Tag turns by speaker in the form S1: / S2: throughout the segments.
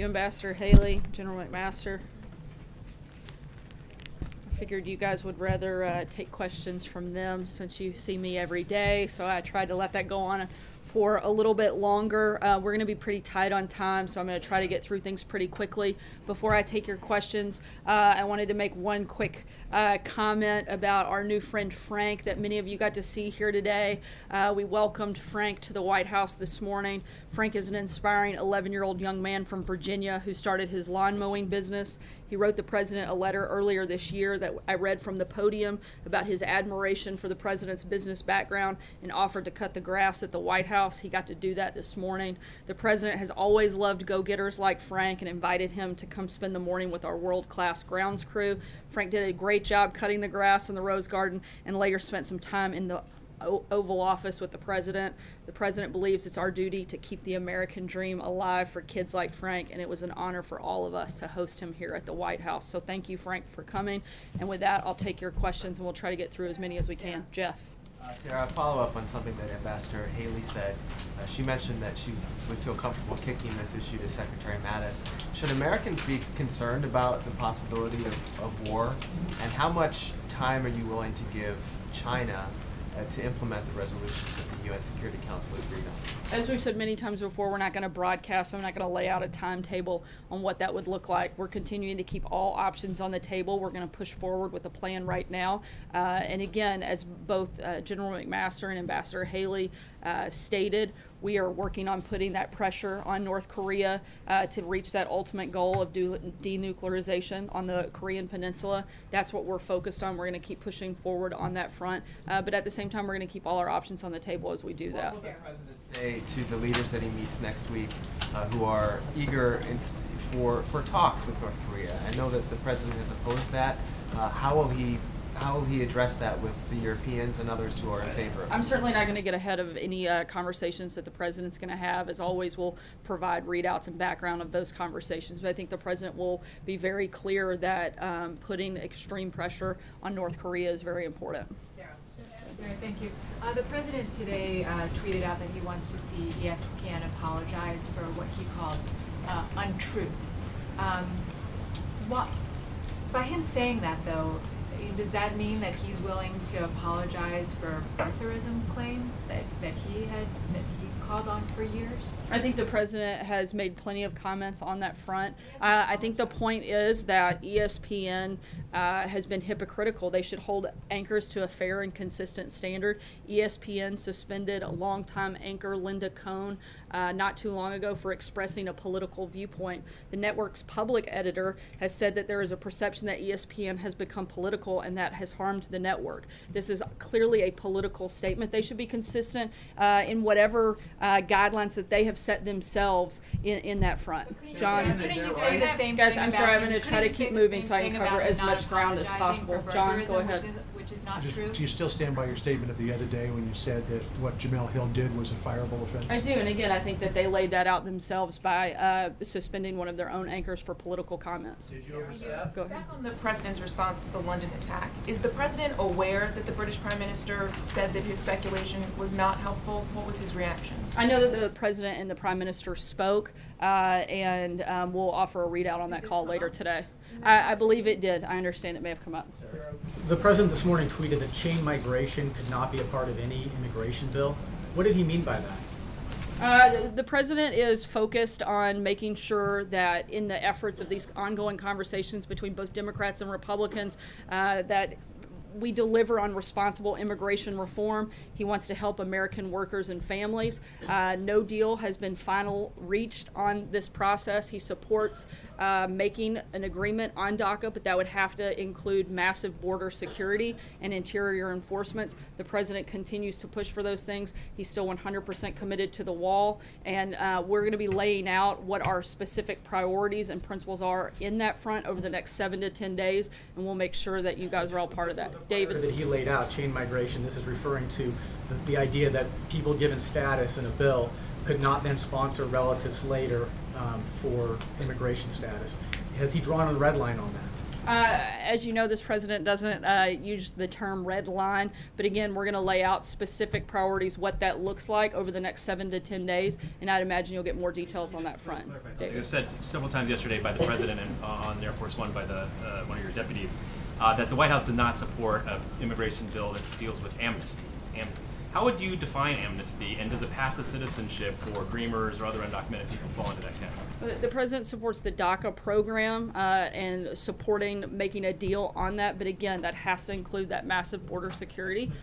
S1: you, Ambassador Haley, General McMaster. I figured you guys would rather take questions from them since you see me every day, so I tried to let that go on for a little bit longer. We're going to be pretty tight on time, so I'm going to try to get through things pretty quickly. Before I take your questions, I wanted to make one quick comment about our new friend Frank that many of you got to see here today. We welcomed Frank to the White House this morning. Frank is an inspiring 11-year-old young man from Virginia who started his lawn mowing business. He wrote the president a letter earlier this year that I read from the podium about his admiration for the president's business background and offered to cut the grass at the White House. He got to do that this morning. The president has always loved go-getters like Frank and invited him to come spend the morning with our world-class grounds crew. Frank did a great job cutting the grass in the Rose Garden and later spent some time in the Oval Office with the president. The president believes it's our duty to keep the American dream alive for kids like Frank, and it was an honor for all of us to host him here at the White House. So thank you, Frank, for coming. And with that, I'll take your questions, and we'll try to get through as many as we can. Jeff.
S2: Sarah, a follow-up on something that Ambassador Haley said. She mentioned that she would feel comfortable kicking this issue to Secretary Mattis. Should Americans be concerned about the possibility of war? And how much time are you willing to give China to implement the resolutions that the UN Security Council agreed on?
S1: As we've said many times before, we're not going to broadcast. I'm not going to lay out a timetable on what that would look like. We're continuing to keep all options on the table. We're going to push forward with a plan right now. And again, as both General McMaster and Ambassador Haley stated, we are working on putting that pressure on North Korea to reach that ultimate goal of denuclearization on the Korean Peninsula. That's what we're focused on. We're going to keep pushing forward on that front. But at the same time, we're going to keep all our options on the table as we do that.
S2: What will the president say to the leaders that he meets next week who are eager for talks with North Korea? I know that the president has opposed that. How will he address that with the Europeans and others who are in favor of it?
S1: I'm certainly not going to get ahead of any conversations that the president's going to have. As always, we'll provide readouts and background of those conversations. But I think the president will be very clear that putting extreme pressure on North Korea is very important.
S3: Thank you. The president today tweeted out that he wants to see ESPN apologize for what he called untruths. By him saying that, though, does that mean that he's willing to apologize for birtherism claims that he called on for years?
S1: I think the president has made plenty of comments on that front. I think the point is that ESPN has been hypocritical. They should hold anchors to a fair and consistent standard. ESPN suspended a longtime anchor, Linda Cohn, not too long ago for expressing a political viewpoint. The network's public editor has said that there is a perception that ESPN has become political and that has harmed the network. This is clearly a political statement. They should be consistent in whatever guidelines that they have set themselves in that front. John?
S3: Couldn't you say the same
S1: Guys,
S3: thing
S1: I'm
S3: about
S1: sorry, I'm
S3: him?
S1: going to try to
S3: Couldn't you
S1: keep
S3: say the
S1: moving
S3: same
S1: so I
S3: thing
S1: can cover
S3: about
S1: as
S3: him
S1: much
S3: not
S1: ground as
S3: apologizing
S1: possible.
S3: for
S1: John, go
S3: birtherism,
S1: ahead.
S3: which is not true?
S4: Do you still stand by your statement of the other day when you said that what Jamel Hill did was a fireable offense?
S1: I do, and again, I think that they laid that out themselves by suspending one of their own anchors for political comments.
S4: Did you overstep?
S1: Go ahead.
S5: Back on the president's response to the London attack, is the president aware that the British Prime Minister said that his speculation was not helpful? What was his reaction?
S1: I know that the president and the prime minister spoke, and we'll offer a readout on that call later today. I believe it did. I understand it may have come up.
S6: The president this morning tweeted that chain migration could not be a part of any immigration bill. What did he mean by that?
S1: The president is focused on making sure that in the efforts of these ongoing conversations between both Democrats and Republicans, that we deliver on responsible immigration reform. He wants to help American workers and families. No deal has been reached on this process. He supports making an agreement on DACA, but that would have to include massive border security and interior enforcements. The president continues to push for those things. He's still 100% committed to the wall, and we're going to be laying out what our specific priorities and principles are in that front over the next 7 to 10 days, and we'll make sure that you guys are all part of that. David?
S6: That he laid out, chain migration, this is referring to the idea that people given status in a bill could not then sponsor relatives later for immigration status. Has he drawn a red line on that?
S1: As you know, this president doesn't use the term red line, but again, we're going to lay out specific priorities, what that looks like over the next 7 to 10 days, and I'd imagine you'll get more details on that front.
S7: It was said several times yesterday by the president and on Air Force One by the one of your deputies that the White House did not support an immigration bill that deals with amnesty. How would you define amnesty, and does a path to citizenship for Dreamers or other undocumented people fall into that category?
S1: The president supports the DACA program and supporting making a deal on that, but again, that has to include that massive border security.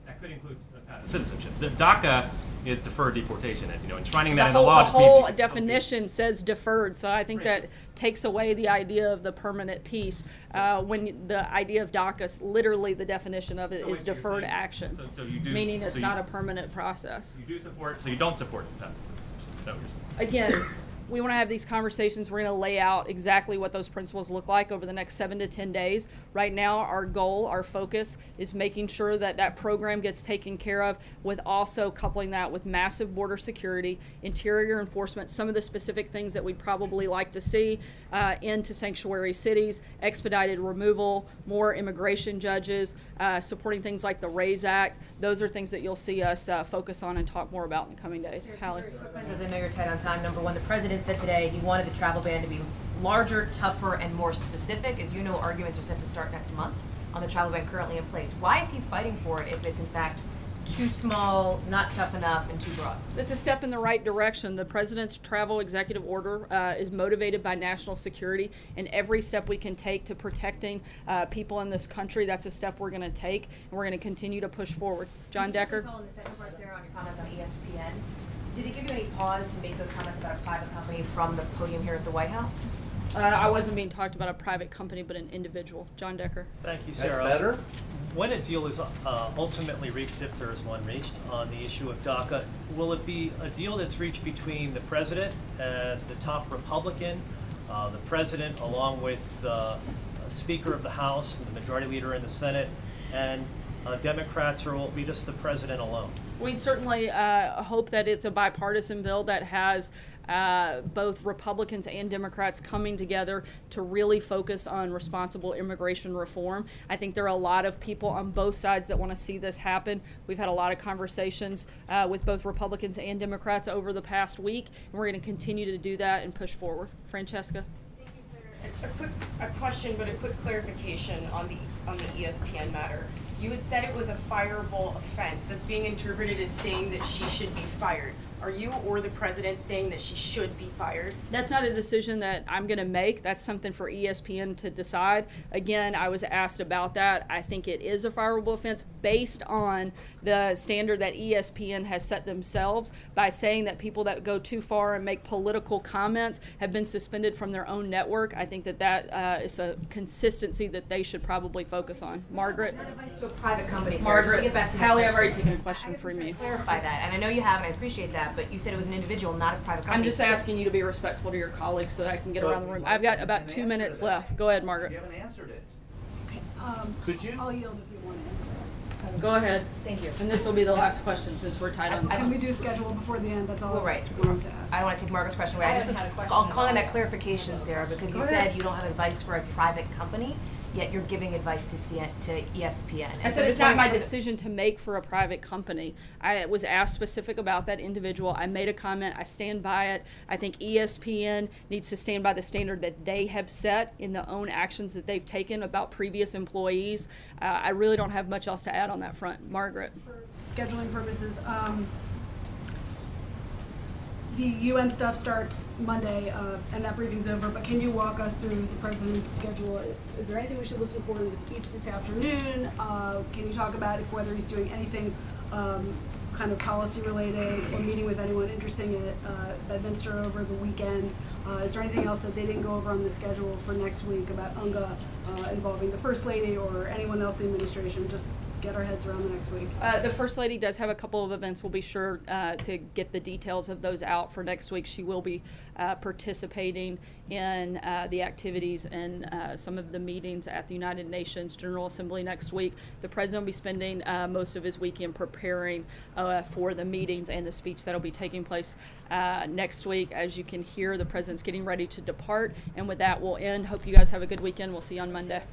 S7: That could include a path to citizenship. The DACA is deferred deportation, as you know. Enshrining that
S1: The
S7: in the law just means
S1: whole
S7: you can still be-
S1: definition says deferred, so I think that takes away the idea of the permanent piece. When the idea of DACA, literally the definition of it
S7: So
S1: is
S7: wait, so you're
S1: deferred
S7: saying-
S1: action,
S7: so you do-
S1: meaning it's
S7: so you-
S1: not a permanent process.
S7: You do support, so you don't support the path to citizenship. Is that what you're saying?
S1: Again, we want to have these conversations. We're going to lay out exactly what those principles look like over the next 7 to 10 days. Right now, our goal, our focus is making sure that that program gets taken care of, with also coupling that with massive border security, interior enforcement, some of the specific things that we'd probably like to see into sanctuary cities, expedited removal, more immigration judges, supporting things like the RAISE Act. Those are things that you'll see us focus on and talk more about in the coming days. Hallie.
S8: As I know you're tight on time, number one, the president said today he wanted the travel ban to be larger, tougher, and more specific. As you know, arguments are set to start next month on the travel ban currently in place. Why is he fighting for it if it's in fact too small, not tough enough, and too broad?
S1: It's a step in the right direction. The president's travel executive order is motivated by national security, and every step we can take to protecting people in this country, that's a step we're going to take, and we're going to continue to push forward. John Decker?
S8: On the second part, Sarah, on your comments on ESPN, did it give you any pause to make those comments about a private company from the podium here at the White House?
S1: I wasn't being talked about a private company, but an individual. John Decker.
S9: Thank you,
S10: That's
S9: Sarah.
S10: better?
S9: When a deal is ultimately reached, if there is one reached, on the issue of DACA, will it be a deal that's reached between the president as the top Republican, the president along with the Speaker of the House and the Majority Leader in the Senate, and Democrats, or will it be just the president alone?
S1: We'd certainly hope that it's a bipartisan bill that has both Republicans and Democrats coming together to really focus on responsible immigration reform. I think there are a lot of people on both sides that want to see this happen. We've had a lot of conversations with both Republicans and Democrats over the past week, and we're going to continue to do that and push forward. Francesca?
S11: Thank you, Senator. A question, but a quick clarification on the ESPN matter. You had said it was a fireable offense. That's being interpreted as saying that she should be fired. Are you or the president saying that she should be fired?
S1: That's not a decision that I'm going to make. That's something for ESPN to decide. Again, I was asked about that. I think it is a fireable offense based on the standard that ESPN has set themselves by saying that people that go too far and make political comments have been suspended from their own network. I think that is a consistency that they should probably focus on. Margaret?
S8: Advice to a private company, Sarah, just to
S1: Margaret,
S8: get back to my
S1: Hallie, I've
S8: question.
S1: already taken a question from you.
S8: Clarify that, and I know you have, and I appreciate that, but you said it was an individual, not a private company.
S1: I'm just asking you to be respectful to your colleagues so that I can get around the room. I've got about 2 minutes left. Go ahead,
S10: You
S1: Margaret.
S10: haven't answered it. Could you?
S12: I'll yield if you want to answer.
S1: Go ahead.
S8: Thank you.
S1: And this will be the last question since we're tight on
S8: I
S12: Can we
S1: time.
S12: do schedule before the end? That's all
S8: Well,
S12: I
S8: right.
S12: wanted to ask.
S8: I don't want to take Margaret's question away. I just was calling that clarification, Sarah, because you said you don't have advice for a private company, yet you're giving advice to ESPN.
S1: I
S8: And so
S1: said it's
S8: just
S1: not
S8: wanted
S1: my
S8: to-
S1: decision to make for a private company. I was asked specific about that individual. I made a comment. I stand by it. I think ESPN needs to stand by the standard that they have set in the own actions that they've taken about previous employees. I really don't have much else to add on that front. Margaret.
S12: For scheduling purposes, the UN stuff starts Monday, and that briefing's over, but can you walk us through the president's schedule? Is there anything we should listen for in the speech this afternoon? Can you talk about whether he's doing anything kind of policy related or meeting with anyone interesting at Bedminster over the weekend? Is there anything else that they didn't go over on the schedule for next week about UNGA involving the First Lady or anyone else in the administration? Just get our heads around the next week.
S1: The First Lady does have a couple of events. We'll be sure to get the details of those out for next week. She will be participating in the activities and some of the meetings at the United Nations General Assembly next week. The President will be spending most of his weekend preparing for the meetings and the speech that will be taking place next week. As you can hear, the President's getting ready to depart. And with that, we'll end. Hope you guys have a good weekend. We'll see you on Monday.